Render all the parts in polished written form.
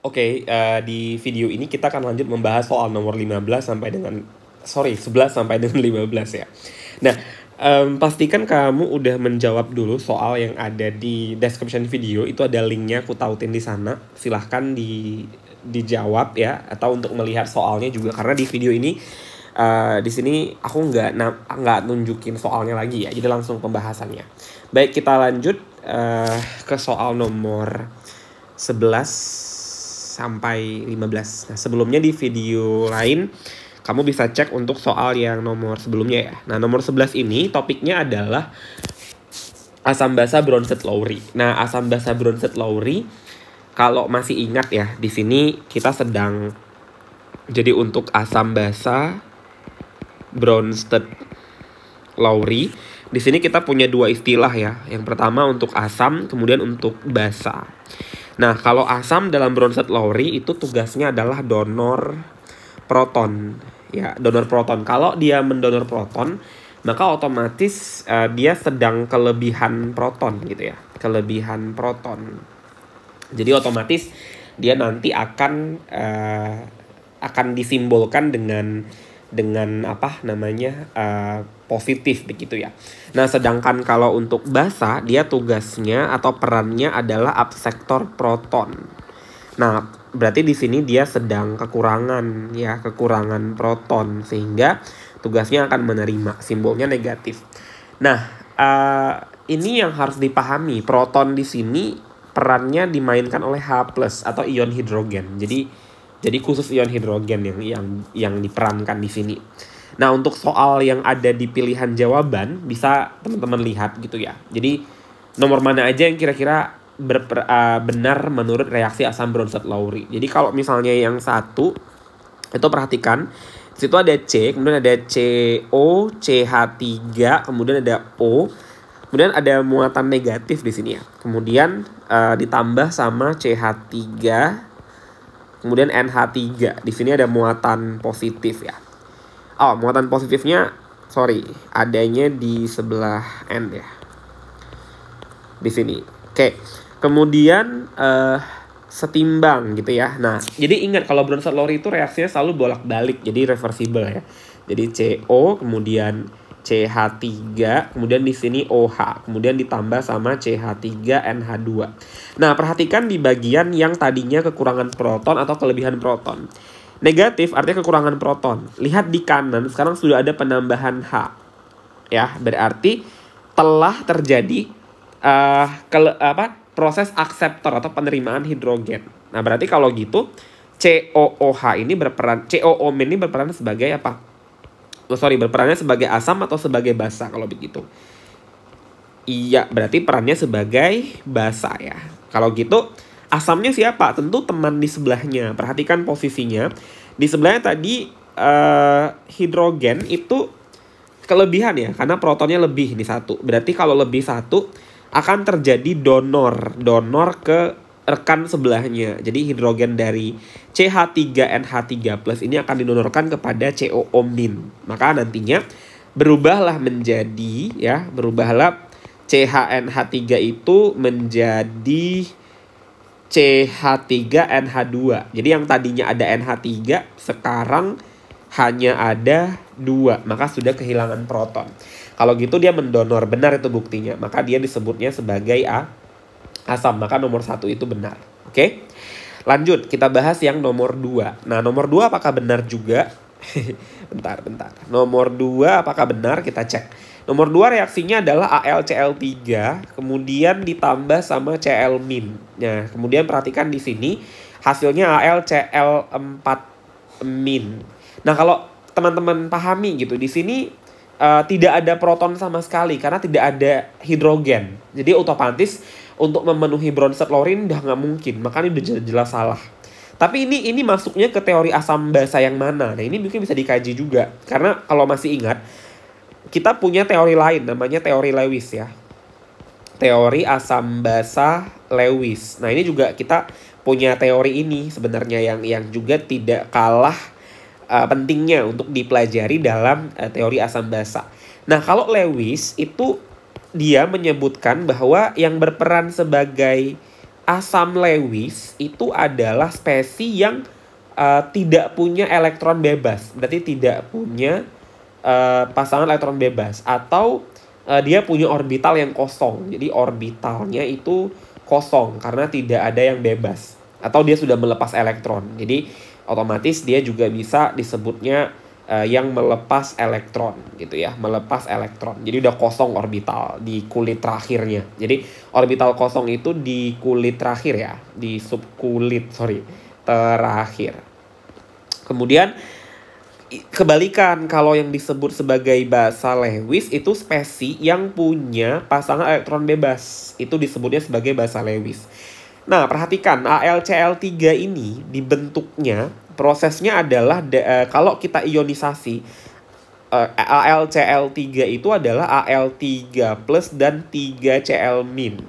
Oke, di video ini kita akan lanjut membahas soal nomor 15 sampai dengan 11 sampai dengan 15 ya. Nah, pastikan kamu udah menjawab dulu soal yang ada di description video, itu ada linknya aku tautin di sana. Silahkan dijawab ya, atau untuk melihat soalnya juga, karena di video ini di sini aku nggak nunjukin soalnya lagi ya, jadi langsung pembahasannya. Baik, kita lanjut ke soal nomor 11 sampai 15. Nah, sebelumnya di video lain kamu bisa cek untuk soal yang nomor sebelumnya ya. Nah, nomor 11 ini topiknya adalah asam basa Bronsted-Lowry. Nah, asam basa Bronsted-Lowry, kalau masih ingat ya, di sini kita sedang, jadi untuk asam basa Bronsted-Lowry, di sini kita punya dua istilah ya. Yang pertama untuk asam, kemudian untuk basa. Nah, kalau asam dalam Bronsted-Lowry itu tugasnya adalah donor proton. Ya, donor proton. Kalau dia mendonor proton, maka otomatis dia sedang kelebihan proton gitu ya. Kelebihan proton. Jadi otomatis dia nanti akan disimbolkan dengan apa namanya positif begitu ya. Nah, sedangkan kalau untuk basa, dia tugasnya atau perannya adalah absektor proton. Nah, berarti di sini dia sedang kekurangan ya, kekurangan proton, sehingga tugasnya akan menerima, simbolnya negatif. Nah, ini yang harus dipahami, proton di sini perannya dimainkan oleh H+ atau ion hidrogen. Jadi khusus ion hidrogen yang diperankan di sini. Nah, untuk soal yang ada di pilihan jawaban bisa teman-teman lihat gitu ya. Jadi nomor mana aja yang kira-kira benar menurut reaksi asam Bronsted-Lowry. Jadi kalau misalnya yang satu itu perhatikan, di situ ada C, kemudian ada CO, CH3, kemudian ada O, kemudian ada muatan negatif di sini ya. Kemudian ditambah sama CH3, kemudian NH3. Di sini ada muatan positif ya. Oh, muatan positifnya, adanya di sebelah N ya. Di sini. Oke. Kemudian setimbang gitu ya. Nah, jadi ingat kalau Bronsted-Lowry itu reaksinya selalu bolak-balik, jadi reversible ya. Jadi CO, kemudian CH3, kemudian di sini OH, kemudian ditambah sama CH3 NH2. Nah, perhatikan di bagian yang tadinya kekurangan proton atau kelebihan proton. Negatif artinya kekurangan proton. Lihat di kanan, sekarang sudah ada penambahan H. Ya, berarti telah terjadi proses akseptor atau penerimaan hidrogen. Nah, berarti kalau gitu COOH ini COO- ini berperan sebagai apa? Berperannya sebagai asam atau sebagai basa kalau begitu? Iya, berarti perannya sebagai basa ya. Kalau gitu, asamnya siapa? Tentu teman di sebelahnya. Perhatikan posisinya. Di sebelahnya tadi hidrogen itu kelebihan ya, karena protonnya lebih nih satu. Berarti kalau lebih satu akan terjadi donor ke rekan sebelahnya. Jadi hidrogen dari CH3NH3+ ini akan didonorkan kepada COO-. Maka nantinya berubahlah CHNH3 itu menjadi CH3NH2. Jadi yang tadinya ada NH3 sekarang hanya ada 2, maka sudah kehilangan proton. Kalau gitu dia mendonor, benar itu buktinya. Maka dia disebutnya sebagai asam, maka nomor 1 itu benar. Oke? Lanjut, kita bahas yang nomor 2. Nah, nomor 2 apakah benar juga? bentar. Nomor 2 apakah benar? Kita cek. Nomor 2 reaksinya adalah AlCl3, kemudian ditambah sama Cl-. Nah, kemudian perhatikan di sini hasilnya AlCl4-. Nah, kalau teman-teman pahami gitu, di sini tidak ada proton sama sekali karena tidak ada hidrogen. Jadi otomatis untuk memenuhi Bronsted-Lowry udah nggak mungkin, makanya udah jelas salah. Tapi ini masuknya ke teori asam basa yang mana? Nah, ini mungkin bisa dikaji juga. Karena kalau masih ingat, kita punya teori lain namanya teori Lewis ya. Teori asam basa Lewis. Nah, ini juga kita punya teori ini sebenarnya yang juga tidak kalah pentingnya untuk dipelajari dalam teori asam basa. Nah, kalau Lewis itu dia menyebutkan bahwa yang berperan sebagai asam Lewis itu adalah spesies yang tidak punya elektron bebas. Berarti tidak punya pasangan elektron bebas. Atau dia punya orbital yang kosong. Jadi orbitalnya itu kosong karena tidak ada yang bebas. Atau dia sudah melepas elektron. Jadi otomatis dia juga bisa disebutnya yang melepas elektron gitu ya, melepas elektron. Jadi udah kosong orbital di kulit terakhirnya. Jadi orbital kosong itu di kulit terakhir ya, di subkulit terakhir. Kemudian kebalikan, kalau yang disebut sebagai basa Lewis itu spesies yang punya pasangan elektron bebas. Itu disebutnya sebagai basa Lewis. Nah, perhatikan AlCl3 ini dibentuknya, prosesnya adalah kalau kita ionisasi AlCl3 itu adalah Al3 plus dan 3Cl min.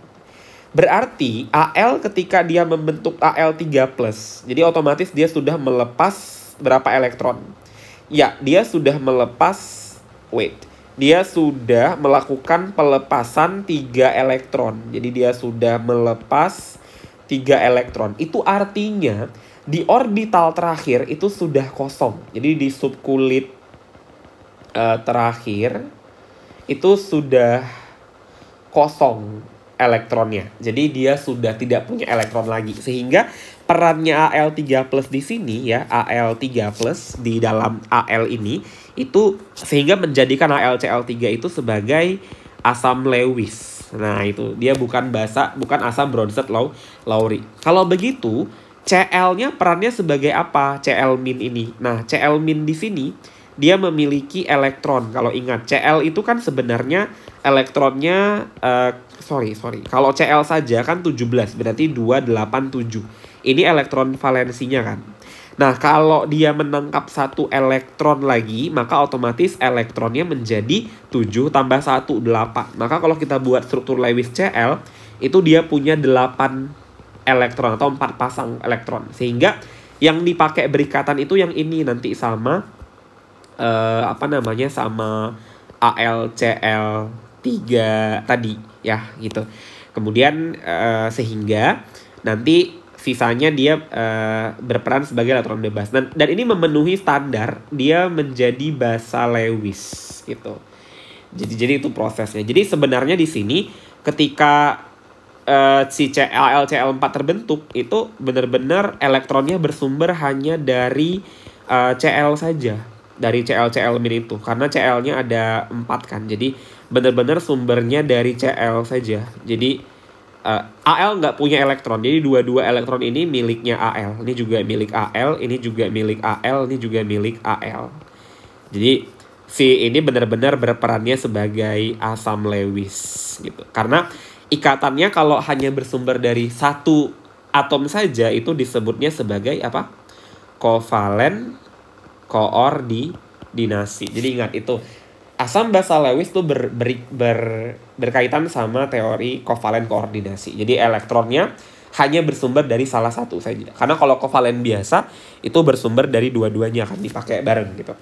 Berarti Al ketika dia membentuk Al3 plus, jadi otomatis dia sudah melepas berapa elektron? Ya, dia sudah melepas, dia sudah melakukan pelepasan 3 elektron. Jadi dia sudah melepas 3 elektron. Itu artinya di orbital terakhir itu sudah kosong. Jadi di subkulit terakhir itu sudah kosong elektronnya. Jadi dia sudah tidak punya elektron lagi. Sehingga perannya Al3 plus di sini ya, Al3 plus di dalam Al ini itu sehingga menjadikan AlCl3 itu sebagai asam Lewis. Nah, itu dia bukan asam Bronsted-Lowry. Kalau begitu, Cl-nya perannya sebagai apa? Cl- ini. Nah, Cl- di sini dia memiliki elektron. Kalau ingat, Cl itu kan sebenarnya elektronnya Kalau Cl saja kan 17, berarti 287. Ini elektron valensinya kan. Nah, kalau dia menangkap 1 elektron lagi, maka otomatis elektronnya menjadi 7 tambah 1, 8. Maka kalau kita buat struktur Lewis Cl, itu dia punya 8 elektron atau 4 pasang elektron. Sehingga yang dipakai berikatan itu yang ini nanti sama sama AlCl3 tadi ya gitu. Kemudian sehingga nanti sisanya dia berperan sebagai elektron bebas. Dan ini memenuhi standar dia menjadi basa Lewis gitu. Jadi itu prosesnya. Jadi sebenarnya di sini ketika si AlCl4 terbentuk itu benar-benar elektronnya bersumber hanya dari Cl saja, dari Cl min itu, karena Cl-nya ada 4 kan. Jadi benar-benar sumbernya dari Cl saja. Jadi Al nggak punya elektron. Jadi dua elektron ini miliknya Al. Ini juga milik Al, ini juga milik Al, ini juga milik Al. Jadi si ini benar-benar berperannya sebagai asam Lewis gitu. Karena ikatannya kalau hanya bersumber dari 1 atom saja itu disebutnya sebagai apa? Kovalen koordinasi. Jadi ingat itu. Asam basa Lewis itu berkaitan sama teori kovalen koordinasi. Jadi elektronnya hanya bersumber dari salah satu saja. Karena kalau kovalen biasa itu bersumber dari dua-duanya, akan dipakai bareng gitu.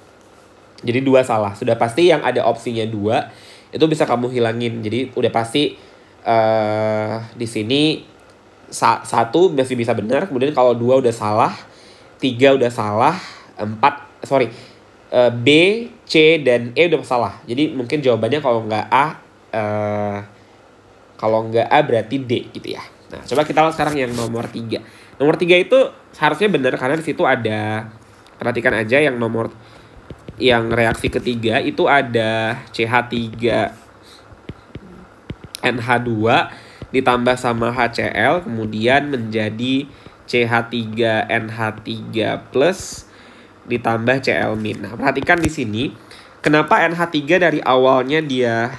Jadi 2 salah. Sudah pasti yang ada opsinya 2 itu bisa kamu hilangin. Jadi udah pasti di sini 1 masih bisa benar. Kemudian kalau 2 udah salah, 3 udah salah, B, C, dan E udah salah. Jadi mungkin jawabannya kalau nggak A berarti D gitu ya. Nah, coba kita lihat sekarang yang nomor 3. Nomor 3 itu seharusnya benar karena di situ ada, perhatikan aja yang reaksi ketiga itu ada CH3NH2 ditambah sama HCl kemudian menjadi CH3NH3 plus ditambah Cl min. Nah, perhatikan di sini kenapa NH3 dari awalnya dia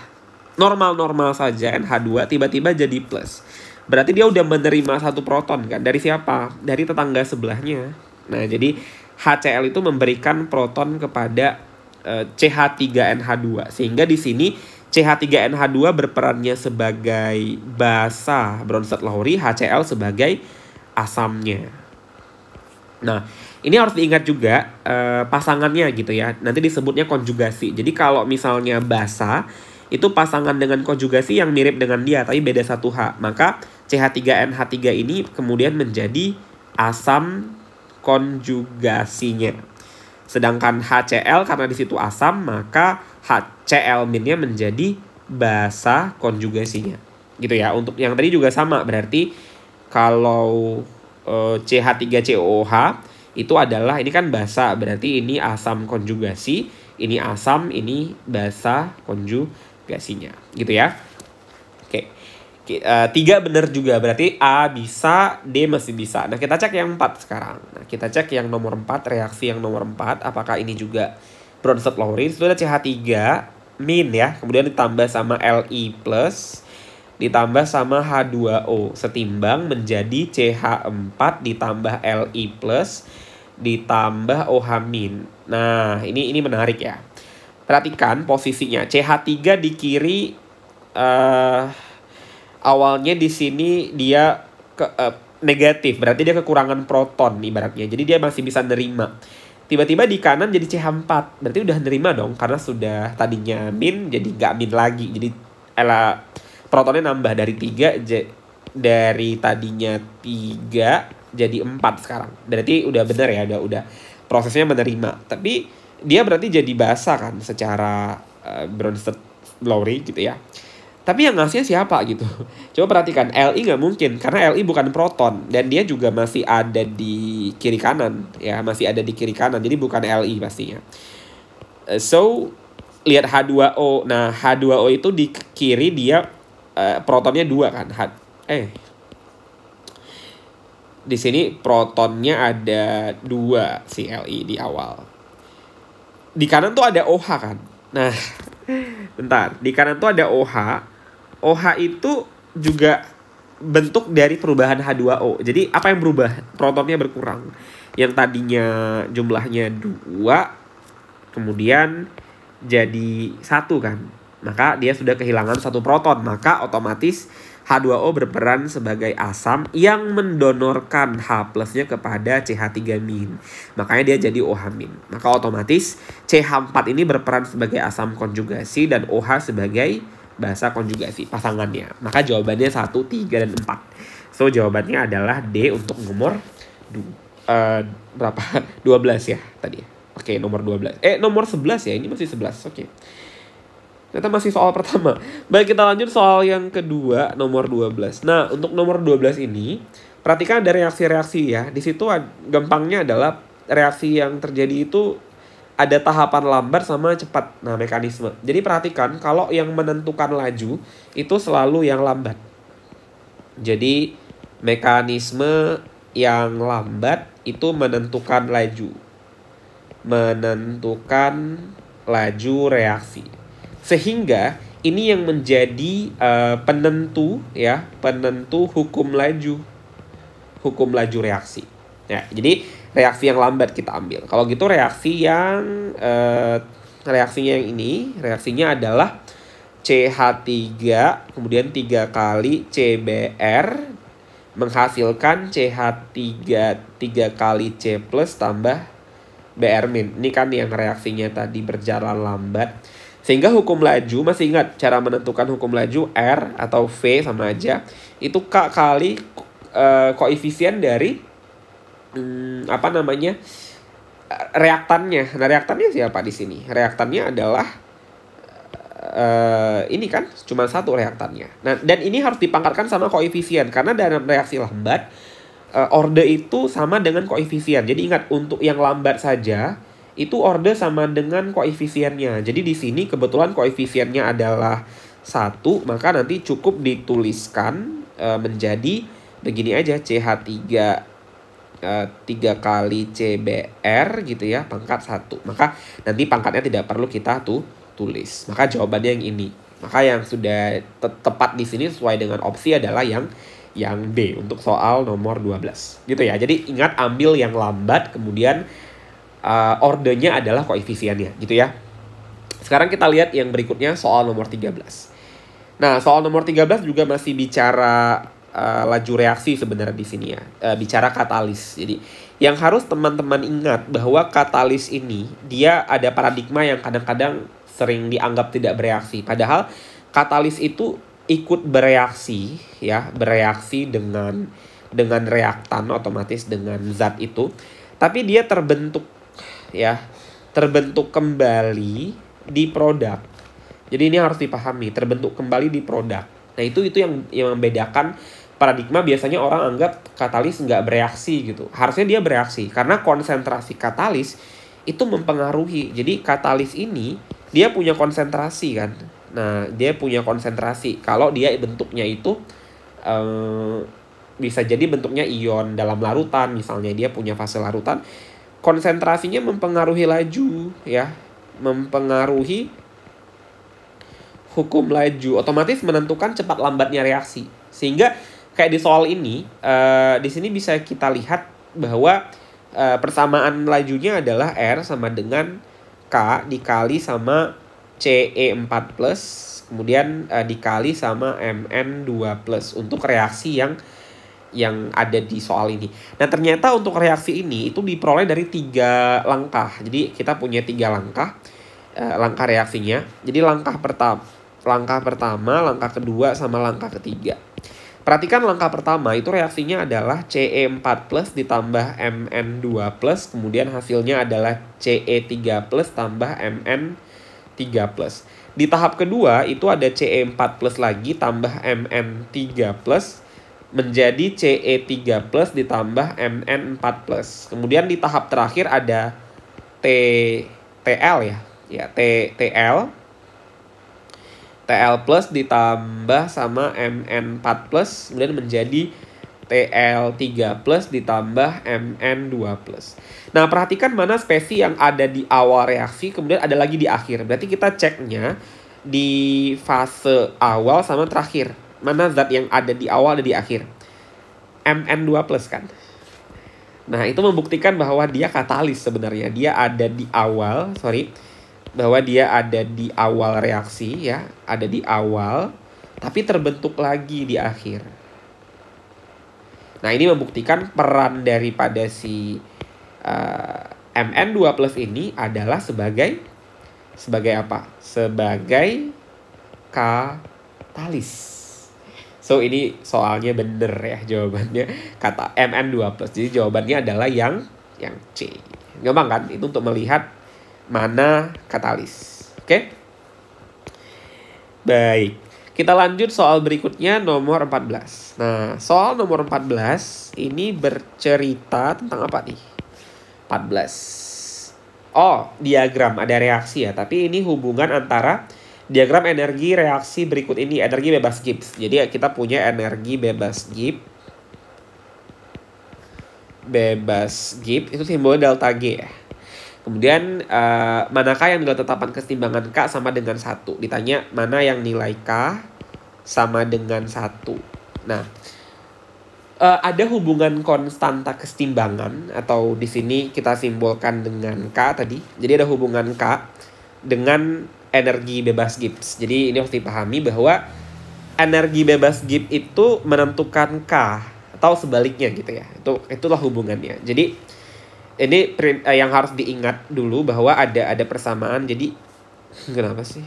normal-normal saja, NH2 tiba-tiba jadi plus. Berarti dia udah menerima 1 proton kan. Dari siapa? Dari tetangga sebelahnya. Nah, jadi HCl itu memberikan proton kepada CH3NH2. Sehingga di sini CH3NH2 berperannya sebagai basa Bronsted-Lowry, HCl sebagai asamnya. Nah, ini harus diingat juga pasangannya gitu ya. Nanti disebutnya konjugasi. Jadi kalau misalnya basa itu pasangan dengan konjugasi yang mirip dengan dia tapi beda 1 H, maka CH3NH3 ini kemudian menjadi asam konjugasinya. Sedangkan HCl karena di situ asam, maka HCl-nya menjadi basa konjugasinya. Gitu ya. Untuk yang tadi juga sama, berarti kalau CH3COOH itu adalah, ini kan basa, berarti ini asam konjugasi, ini asam, ini basa konjugasinya. Gitu ya. Oke. 3 benar juga, berarti A bisa, D masih bisa. Nah kita cek yang 4 sekarang. Nah kita cek yang nomor 4, reaksi yang nomor 4, apakah ini juga Bronsted-Lowry. Itu ada CH3 min ya, kemudian ditambah sama Li plus, ditambah sama H2O, setimbang menjadi CH4 ditambah Li plus, ditambah OH min. Nah ini menarik ya. Perhatikan posisinya, CH3 di kiri, awalnya di sini dia negatif, berarti dia kekurangan proton ibaratnya. Jadi dia masih bisa nerima. Tiba-tiba di kanan jadi CH4, berarti udah nerima dong, karena sudah tadinya min jadi gak min lagi. Jadi protonnya nambah dari 3, dari tadinya 3 jadi 4 sekarang. Berarti udah bener ya, udah prosesnya menerima. Tapi dia berarti jadi basa kan secara Bronsted-Lowry gitu ya. Tapi yang ngasihnya siapa gitu? Coba perhatikan, Li nggak mungkin, karena Li bukan proton. Dan dia juga masih ada di kiri kanan. Ya, masih ada di kiri kanan, jadi bukan Li pastinya. So, lihat H2O. Nah, H2O itu di kiri dia protonnya 2 kan. Di sini protonnya ada 2 si Li di awal. Di kanan tuh ada OH kan. Nah, bentar. Di kanan tuh ada OH. OH itu juga bentuk dari perubahan H2O. Jadi apa yang berubah? Protonnya berkurang. Yang tadinya jumlahnya 2, kemudian jadi 1 kan. Maka dia sudah kehilangan 1 proton. Maka otomatis H2O berperan sebagai asam yang mendonorkan H plusnya kepada CH3 min. Makanya dia jadi OH min. Maka otomatis CH4 ini berperan sebagai asam konjugasi dan OH sebagai basa konjugasi pasangannya. Maka jawabannya 1, 3, dan 4. So jawabannya adalah D untuk nomor berapa? 12 ya tadi. Oke, nomor 12. Nomor 11 ya. Ini masih 11. Oke. Ternyata masih soal pertama. Baik, kita lanjut soal yang kedua, nomor 12. Nah, untuk nomor 12 ini, perhatikan ada reaksi-reaksi ya. Di situ gampangnya adalah reaksi yang terjadi itu ada tahapan lambat sama cepat. Nah, mekanisme. Jadi perhatikan, kalau yang menentukan laju itu selalu yang lambat. Jadi mekanisme yang lambat itu menentukan laju. Menentukan laju reaksi. Sehingga ini yang menjadi penentu ya, penentu hukum laju reaksi. Ya, jadi reaksi yang lambat kita ambil. Kalau gitu reaksinya yang ini, reaksinya adalah CH3 kemudian 3 kali CBr menghasilkan CH3 3 kali C plus tambah Br min. Ini kan yang reaksinya tadi berjalan lambat. Sehingga hukum laju, masih ingat cara menentukan hukum laju, R atau V sama aja. Itu K kali koefisien dari reaktannya. Nah, reaktannya siapa di sini? Reaktannya adalah ini kan cuma 1 reaktannya. Nah, dan ini harus dipangkatkan sama koefisien karena dalam reaksi lambat orde itu sama dengan koefisien. Jadi ingat, untuk yang lambat saja itu orde sama dengan koefisiennya. Jadi di sini kebetulan koefisiennya adalah 1, maka nanti cukup dituliskan menjadi begini aja, CH3 3 kali CBr gitu ya, pangkat 1. Maka nanti pangkatnya tidak perlu kita tulis. Maka jawabannya yang ini. Maka yang sudah tepat di sini sesuai dengan opsi adalah yang B untuk soal nomor 12. Gitu ya. Jadi ingat, ambil yang lambat kemudian ordenya adalah koefisiennya gitu ya. Sekarang kita lihat yang berikutnya, soal nomor 13. Nah, soal nomor 13 juga masih bicara laju reaksi sebenarnya di sini ya. Bicara katalis. Jadi yang harus teman-teman ingat bahwa katalis ini dia ada paradigma yang kadang-kadang sering dianggap tidak bereaksi. Padahal katalis itu ikut bereaksi ya, bereaksi dengan reaktan otomatis dengan zat itu, tapi dia terbentuk ya, terbentuk kembali di produk. Jadi ini harus dipahami, terbentuk kembali di produk. Nah itu yang membedakan paradigma. Biasanya orang anggap katalis nggak bereaksi gitu. Harusnya dia bereaksi karena konsentrasi katalis itu mempengaruhi. Jadi katalis ini dia punya konsentrasi kan. Nah dia punya konsentrasi. Kalau dia bentuknya itu bisa jadi bentuknya ion dalam larutan, misalnya dia punya fase larutan, konsentrasinya mempengaruhi laju ya, mempengaruhi hukum laju, otomatis menentukan cepat lambatnya reaksi. Sehingga kayak di soal ini, di sini bisa kita lihat bahwa persamaan lajunya adalah R sama dengan K dikali sama Ce4+, kemudian dikali sama Mn2+ untuk reaksi yang ada di soal ini. Nah ternyata untuk reaksi ini itu diperoleh dari 3 langkah. Jadi kita punya 3 langkah reaksinya. Jadi langkah pertama, langkah kedua, sama langkah ketiga. Perhatikan langkah pertama itu reaksinya adalah Ce4+ ditambah Mn2+, kemudian hasilnya adalah Ce3+ tambah Mn3+. Di tahap kedua itu ada Ce4+ lagi tambah Mn3+, menjadi Ce3+ ditambah Mn4+. Kemudian di tahap terakhir ada TL ya, TL plus ditambah sama Mn4+, kemudian menjadi TL3+ ditambah Mn2+. Nah perhatikan mana spesi yang ada di awal reaksi, kemudian ada lagi di akhir. Berarti kita ceknya di fase awal sama terakhir. Mana zat yang ada di awal dan di akhir? Mn2+ kan. Nah itu membuktikan bahwa dia katalis sebenarnya. Dia ada di awal, bahwa dia ada di awal reaksi ya, ada di awal, tapi terbentuk lagi di akhir. Nah ini membuktikan peran daripada si Mn2+ ini adalah sebagai apa? Sebagai katalis. So ini soalnya bener ya jawabannya, kata Mn2+. Jadi jawabannya adalah yang C. Gampang kan? Itu untuk melihat mana katalis. Oke? Baik. Kita lanjut soal berikutnya nomor 14. Nah, soal nomor 14 ini bercerita tentang apa nih? 14. Oh, diagram ada reaksi ya, tapi ini hubungan antara diagram energi reaksi berikut ini, energi bebas Gibbs. Jadi kita punya energi bebas Gibbs. Bebas Gibbs itu simbolnya delta G ya. Kemudian manakah yang nilai tetapan kesetimbangan K sama dengan 1? Ditanya mana yang nilai K sama dengan 1. Nah, ada hubungan konstanta kesetimbangan atau di sini kita simbolkan dengan K tadi. Jadi ada hubungan K dengan energi bebas Gibbs. Jadi ini harus dipahami bahwa energi bebas Gibbs itu menentukan K atau sebaliknya gitu ya. Itulah hubungannya. Jadi ini yang harus diingat dulu bahwa ada persamaan. Jadi kenapa sih?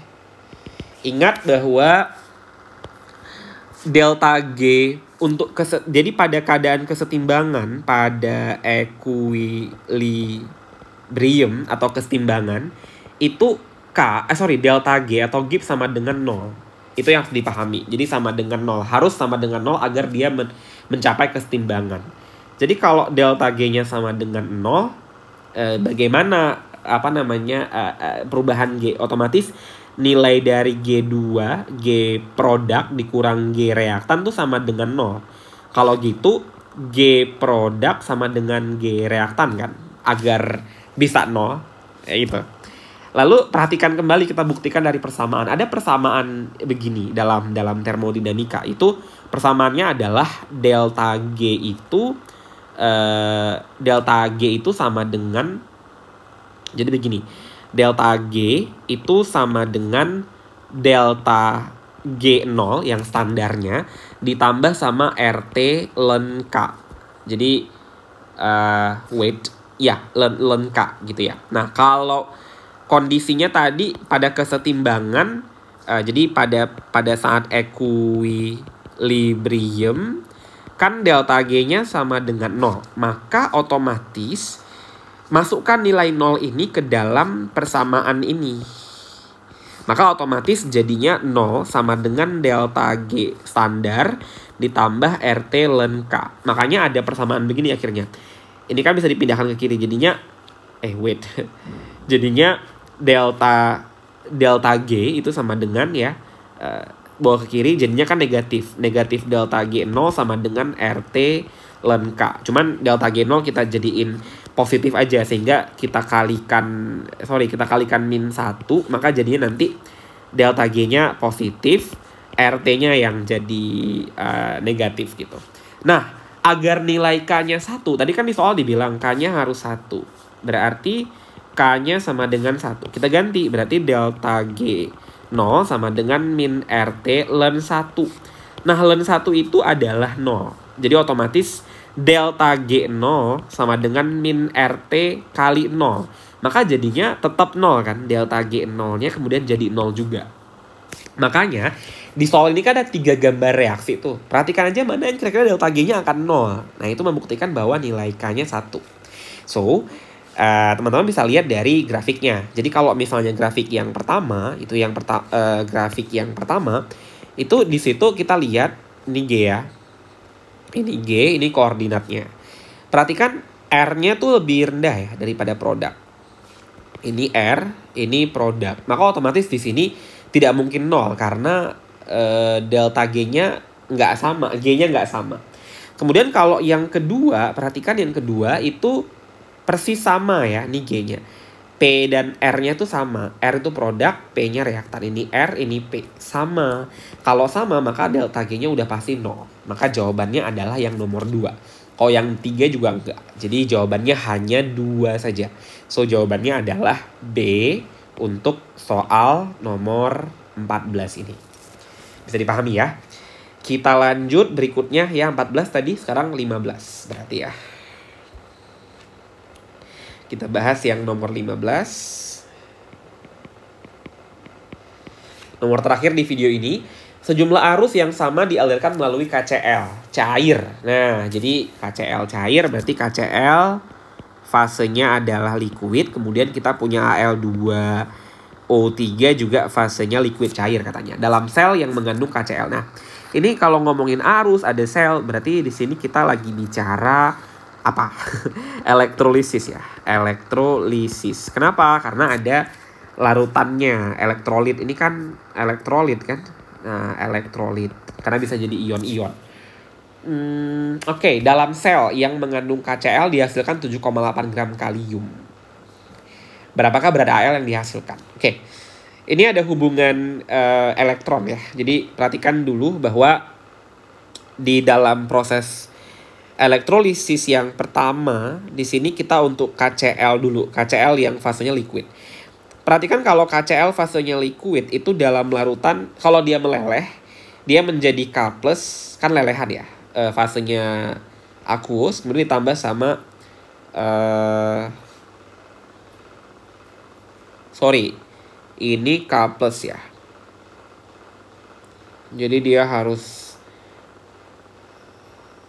Ingat bahwa delta G untuk jadi pada keadaan kesetimbangan, pada equilibrium atau kesetimbangan itu delta G atau Gibbs sama dengan 0. Itu yang harus dipahami. Jadi sama dengan 0, harus sama dengan 0 agar dia mencapai kesetimbangan. Jadi kalau delta G-nya sama dengan 0, bagaimana perubahan G? Otomatis nilai dari G2, G produk dikurang G reaktan tuh sama dengan 0. Kalau gitu G produk sama dengan G reaktan kan, agar bisa 0. Ya itu. Lalu perhatikan kembali, kita buktikan dari persamaan. Ada persamaan begini dalam termodinamika. Itu persamaannya adalah delta G itu sama dengan, jadi begini, delta G itu sama dengan delta G0 yang standarnya ditambah sama RT ln K. Jadi ln K gitu ya. Nah kalau kondisinya tadi pada kesetimbangan Jadi pada saat equilibrium kan delta G-nya sama dengan 0. Maka otomatis masukkan nilai 0 ini ke dalam persamaan ini. Maka otomatis jadinya 0 sama dengan delta G standar ditambah RT ln K. Makanya ada persamaan begini akhirnya. Ini kan bisa dipindahkan ke kiri. Jadinya jadinya delta G itu sama dengan ya bawa ke kiri jadinya kan negatif. Negatif delta G0 sama dengan RT ln K. Cuman delta G0 kita jadiin positif aja sehingga kita kalikan min 1, maka jadinya nanti delta G-nya positif, RT-nya yang jadi negatif gitu. Nah, agar nilai K-nya 1, tadi kan di soal dibilang K-nya harus 1. Berarti K-nya sama dengan 1. Kita ganti, berarti delta G0 sama dengan min RT ln 1. Nah, ln 1 itu adalah 0. Jadi otomatis delta G0 sama dengan min RT kali 0. Maka jadinya tetap 0 kan. Delta G0-nya kemudian jadi 0 juga. Makanya di soal ini kan ada 3 gambar reaksi tuh. Perhatikan aja mana yang kira-kira delta G-nya akan 0. Nah itu membuktikan bahwa nilai K-nya 1. So, teman-teman bisa lihat dari grafiknya. Jadi kalau misalnya grafik yang pertama, grafik yang pertama, itu di situ kita lihat ini G ya. Ini G, ini koordinatnya. Perhatikan R-nya tuh lebih rendah ya daripada produk. Ini R, ini produk. Maka otomatis di sini tidak mungkin 0 karena delta G-nya nggak sama, G-nya nggak sama. Kemudian kalau yang kedua, perhatikan yang kedua itu persis sama ya, ini G-nya. P dan R-nya tuh sama. R itu produk, P-nya reaktan. Ini R, ini P. Sama. Kalau sama, maka delta G-nya udah pasti 0. Maka jawabannya adalah yang nomor 2. Kalau yang 3 juga enggak. Jadi jawabannya hanya 2 saja. So, jawabannya adalah B untuk soal nomor 14 ini. Bisa dipahami ya? Kita lanjut berikutnya ya, 14 tadi, sekarang 15 berarti ya. Kita bahas yang nomor 15. Nomor terakhir di video ini, sejumlah arus yang sama dialirkan melalui KCl, cair. Nah, jadi KCl cair berarti KCl fasenya adalah liquid, kemudian kita punya Al2O3 juga fasenya liquid cair katanya. Dalam sel yang mengandung KCl. Nah, ini kalau ngomongin arus ada sel, berarti di sini kita lagi bicara apa? Elektrolisis ya. Elektrolisis. Kenapa? Karena ada larutannya. Elektrolit ini kan elektrolit kan. Nah, elektrolit karena bisa jadi ion-ion. Oke, dalam sel yang mengandung KCl dihasilkan 7,8 gram kalium. Berapakah berat Al yang dihasilkan? Oke. Ini ada hubungan elektron ya. Jadi perhatikan dulu bahwa di dalam proses elektrolisis yang pertama, di sini kita untuk KCl dulu. KCl yang fasenya liquid. Perhatikan kalau KCl fasenya liquid itu dalam larutan, kalau dia meleleh, dia menjadi K+, kan lelehan ya. Fasenya aqueous, kemudian ditambah sama ini K+ ya. Jadi dia harus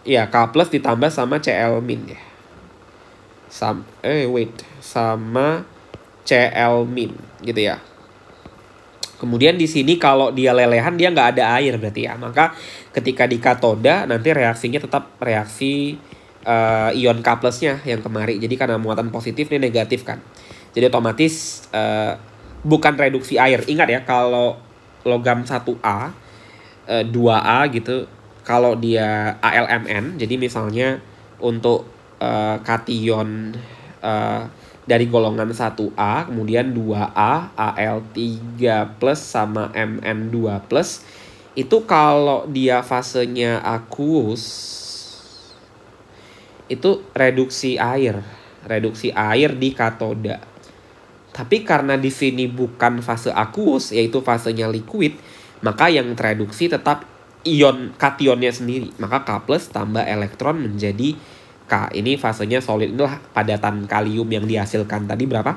ya K+ ditambah sama Cl- ya. Sama Cl- gitu ya. Kemudian di sini kalau dia lelehan dia nggak ada air berarti ya. Maka ketika di katoda nanti reaksinya tetap reaksi ion K+-nya yang kemari. Jadi karena muatan positif ini negatif kan. Jadi otomatis bukan reduksi air. Ingat ya kalau logam 1A, 2A gitu, kalau dia ALMN, jadi misalnya untuk kation dari golongan 1A, kemudian 2A, Al3 plus sama Mn2 plus, itu kalau dia fasenya aqueous, itu reduksi air di katoda. Tapi karena di sini bukan fase aqueous, yaitu fasenya liquid, maka yang tereduksi tetap kationnya sendiri. Maka K+ tambah elektron menjadi K. Ini fasenya solid. Inilah padatan kalium yang dihasilkan tadi berapa?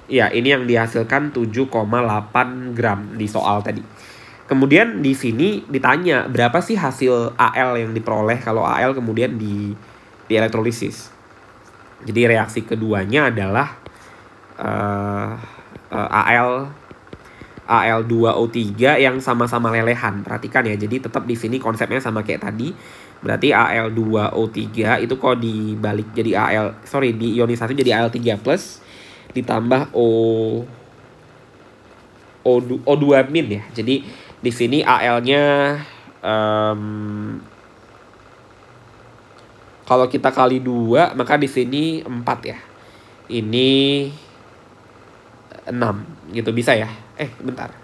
Ya, ini yang dihasilkan 7,8 gram di soal tadi. Kemudian di sini ditanya berapa sih hasil AL yang diperoleh kalau AL kemudian di elektrolisis. Jadi reaksi keduanya adalah Al2O3 yang sama-sama lelehan. Perhatikan ya, jadi tetap di sini konsepnya sama kayak tadi. Berarti Al2O3 itu kok dibalik jadi diionisasi jadi Al3+ ditambah O2 min ya. Jadi di sini Al-nya kalau kita kali 2 maka di sini 4 ya. Ini 6 gitu bisa ya. Bentar.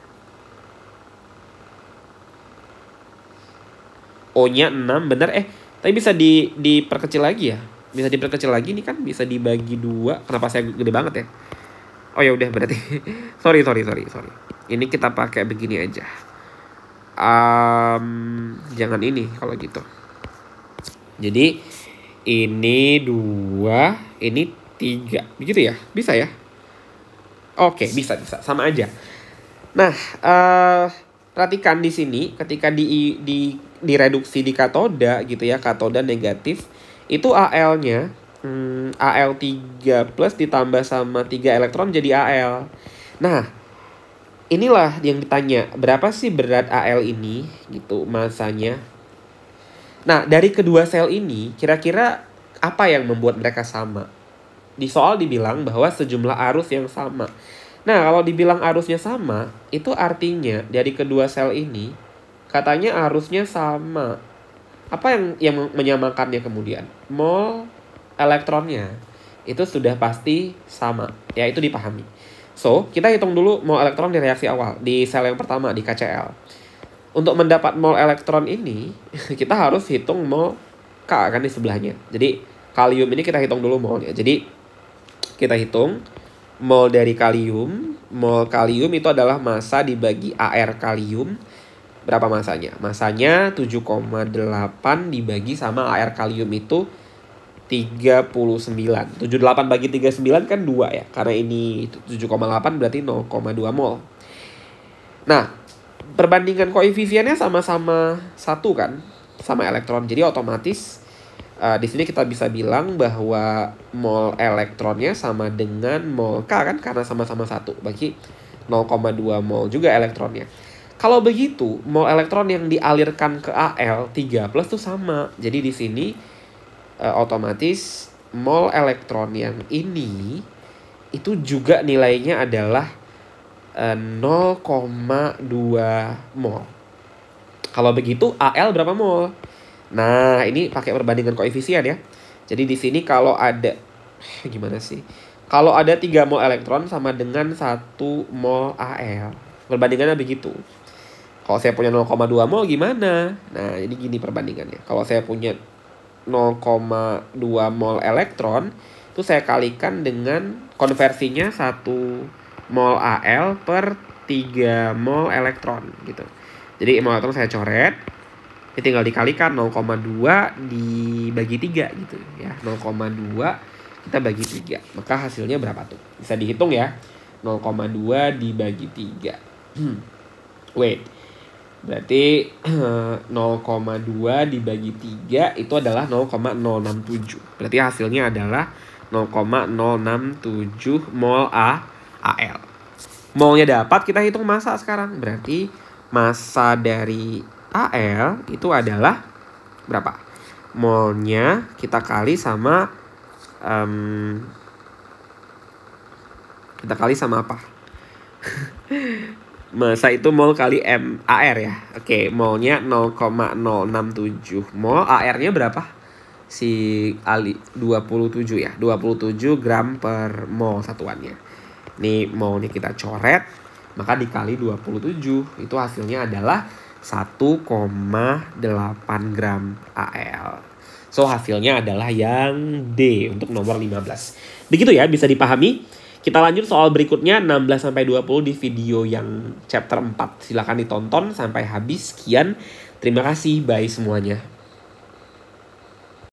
O-nya 6 bener tapi bisa diperkecil lagi ya. Bisa diperkecil lagi nih kan bisa dibagi 2. Kenapa saya gede banget ya? Oh ya udah berarti. sorry. Ini kita pakai begini aja. Jangan ini kalau gitu. Jadi ini 2, ini 3. Begitu ya? Bisa ya? Oke, bisa sama aja. Nah, perhatikan di sini ketika direduksi di katoda gitu ya, katoda negatif, itu Al-nya Al3+ ditambah sama 3 elektron jadi Al. Nah, inilah yang ditanya, berapa sih berat Al ini gitu masanya. Nah, dari kedua sel ini kira-kira apa yang membuat mereka sama? Di soal dibilang bahwa sejumlah arus yang sama. Nah, kalau dibilang arusnya sama, itu artinya dari kedua sel ini katanya arusnya sama. Apa yang menyamakannya kemudian? Mol elektronnya itu sudah pasti sama, ya itu dipahami. So, kita hitung dulu mol elektron di reaksi awal, di sel yang pertama, di KCl. Untuk mendapat mol elektron ini, kita harus hitung mol K kan di sebelahnya. Jadi, kalium ini kita hitung dulu molnya. Jadi, kita hitung mol dari kalium. Mol kalium itu adalah massa dibagi AR kalium. Berapa masanya? Masanya 7,8 dibagi sama AR kalium itu 39. 78 bagi 39 kan 2 ya. Karena ini 7,8 berarti 0,2 mol. Nah, perbandingan koefisiennya sama-sama 1 kan. Sama elektron. Jadi otomatis di sini kita bisa bilang bahwa mol elektronnya sama dengan mol K kan. Karena sama-sama 1. Bagi 0,2 mol juga elektronnya. Kalau begitu, mol elektron yang dialirkan ke Al3+ tuh sama. Jadi di sini otomatis mol elektron yang ini itu juga nilainya adalah 0,2 mol. Kalau begitu Al berapa mol? Nah, ini pakai perbandingan koefisien ya. Jadi di sini kalau ada gimana sih? Kalau ada 3 mol elektron sama dengan 1 mol Al. Perbandingannya begitu. Kalau saya punya 0,2 mol gimana? Nah, ini gini perbandingannya. Kalau saya punya 0,2 mol elektron, itu saya kalikan dengan konversinya 1 mol Al per 3 mol elektron gitu. Jadi mol elektron saya coret. Ini tinggal dikalikan 0,2 dibagi 3 gitu ya. 0,2 kita bagi 3. Maka hasilnya berapa tuh? Bisa dihitung ya. 0,2 dibagi 3. Wait. Berarti 0,2 dibagi 3 itu adalah 0,067. Berarti hasilnya adalah 0,067 mol Al. Molnya dapat, kita hitung massa sekarang. Berarti massa dari Al itu adalah berapa? Molnya kita kali sama apa? Massa itu mol kali AR ya. Oke, molnya 0,067 mol. AR-nya berapa? Si 27 ya. 27 gram per mol satuannya. Nih molnya kita coret. Maka dikali 27. Itu hasilnya adalah 1,8 gram AL. So hasilnya adalah yang D untuk nomor 15. Begitu ya, bisa dipahami. Kita lanjut soal berikutnya 16-20 di video yang chapter 4. Silakan ditonton sampai habis. Sekian. Terima kasih. Bye semuanya.